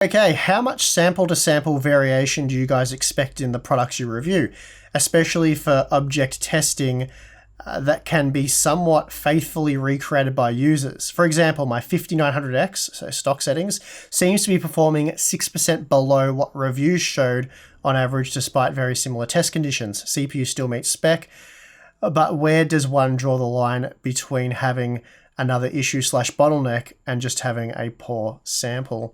Okay, how much sample to sample variation do you guys expect in the products you review, especially for object testing that can be somewhat faithfully recreated by users? For example, my 5900X, so stock settings, seems to be performing 6% below what reviews showed on average despite very similar test conditions. CPU still meets spec, but where does one draw the line between having another issue slash bottleneck and just having a poor sample?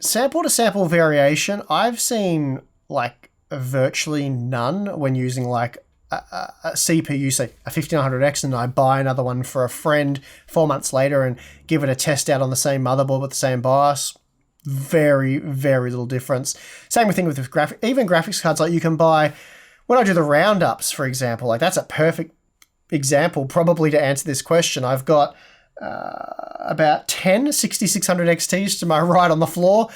Sample to sample variation, I've seen like virtually none when using like a CPU, say a 5900X, and I buy another one for a friend 4 months later and give it a test out on the same motherboard with the same BIOS. Very, very little difference. Same thing with even graphics cards. Like you can buy, when I do the roundups, for example, like that's a perfect example probably to answer this question. I've got about 10 6600 XTs to my right on the floor,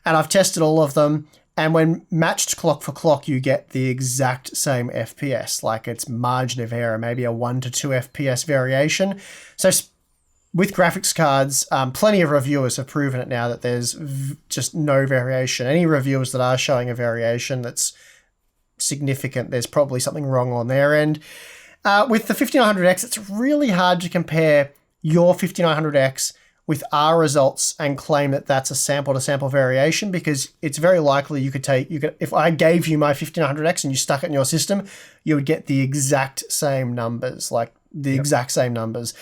and I've tested all of them. And when matched clock for clock, you get the exact same FPS. Like it's margin of error, maybe a 1 to 2 FPS variation. So with graphics cards, plenty of reviewers have proven it now that there's just no variation. Any reviewers that are showing a variation that's significant, there's probably something wrong on their end. With the 5900X, it's really hard to compare your 5900X with our results and claim that that's a sample to sample variation, because it's very likely you could if I gave you my 5900X and you stuck it in your system, you would get the exact same numbers, like the exact same numbers.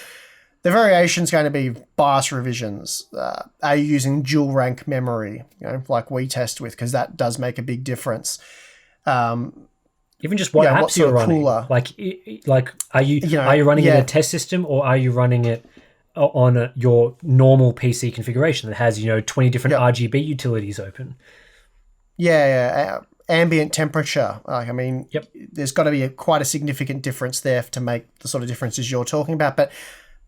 The variation is going to be BIOS revisions. Are you using dual rank memory, like we test with, because that does make a big difference. Even just what apps you're running. Cooler. Like are you running it in a test system, or are you running it on your normal PC configuration that has 20 different RGB utilities open? Ambient temperature. There's got to be quite a significant difference there to make the sort of differences you're talking about. But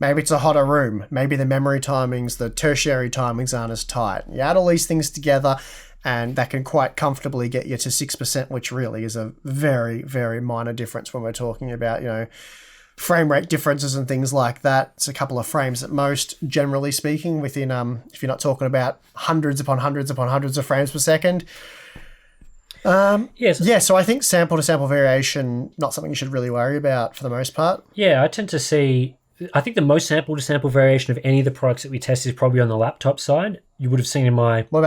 maybe it's a hotter room. Maybe the memory timings, the tertiary timings aren't as tight. You add all these things together, and that can quite comfortably get you to 6%, which really is a very, very minor difference when we're talking about, frame rate differences and things like that. It's a couple of frames at most, generally speaking, within, if you're not talking about hundreds upon hundreds upon hundreds of frames per second. So I think sample to sample variation, not something you should really worry about for the most part. Yeah, I think the most sample to sample variation of any of the products that we test is probably on the laptop side. You would have seen in my... What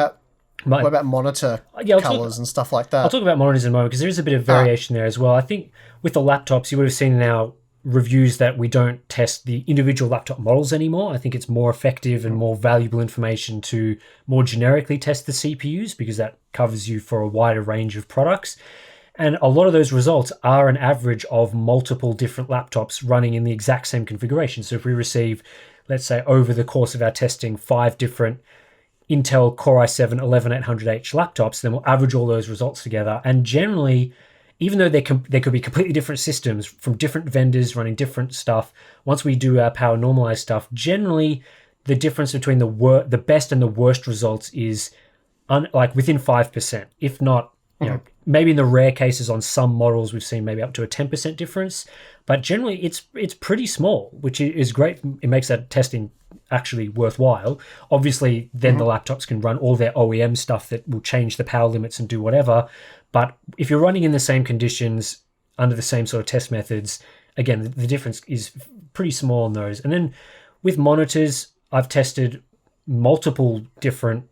about monitor colors and stuff like that? I'll talk about monitors in a moment, because there is a bit of variation there as well. I think with the laptops, you would have seen in our reviews that we don't test the individual laptop models anymore. I think it's more effective and more valuable information to more generically test the CPUs, because that covers you for a wider range of products. And a lot of those results are an average of multiple different laptops running in the exact same configuration. So if we receive, let's say, over the course of our testing, 5 different Intel Core i7-11800H laptops, then we'll average all those results together. And generally, even though there could be completely different systems from different vendors running different stuff, once we do our power normalized stuff, generally the difference between the best and the worst results is like within 5%, if not, maybe in the rare cases on some models we've seen maybe up to a 10% difference, but generally it's pretty small, which is great. It makes that testing actually worthwhile. Obviously, then the laptops can run all their OEM stuff that will change the power limits and do whatever. But if you're running in the same conditions under the same sort of test methods, again, the difference is pretty small on those. And then with monitors, I've tested multiple different,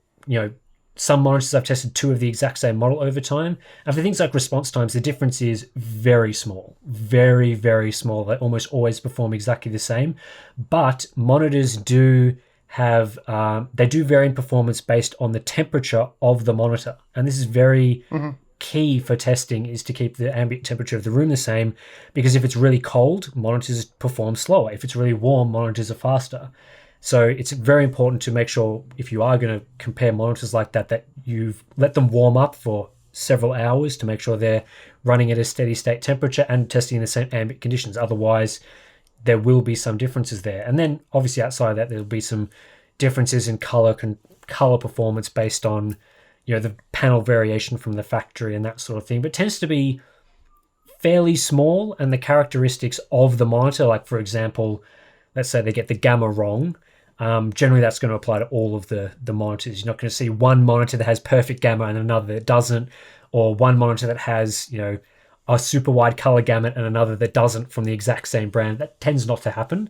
some monitors I've tested 2 of the exact same model over time. And for things like response times, the difference is very small, very, very small. They almost always perform exactly the same. But monitors do have, they do vary in performance based on the temperature of the monitor. And this is very key for testing, is to keep the ambient temperature of the room the same, because if it's really cold, monitors perform slower. If it's really warm, monitors are faster. So it's very important to make sure, if you are going to compare monitors like that, that you've let them warm up for several hours to make sure they're running at a steady state temperature and testing in the same ambient conditions. Otherwise, there will be some differences there. And then obviously outside of that, there'll be some differences in color performance based on the panel variation from the factory and that sort of thing, but tends to be fairly small. And the characteristics of the monitor, like for example, let's say they get the gamma wrong, Generally, that's going to apply to all of the monitors. You're not going to see one monitor that has perfect gamma and another that doesn't, or one monitor that has, a super wide color gamut and another that doesn't from the exact same brand. That tends not to happen.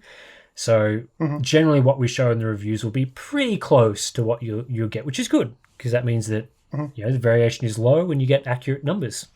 So generally what we show in the reviews will be pretty close to what you'll get, which is good, because that means that the variation is low and you get accurate numbers.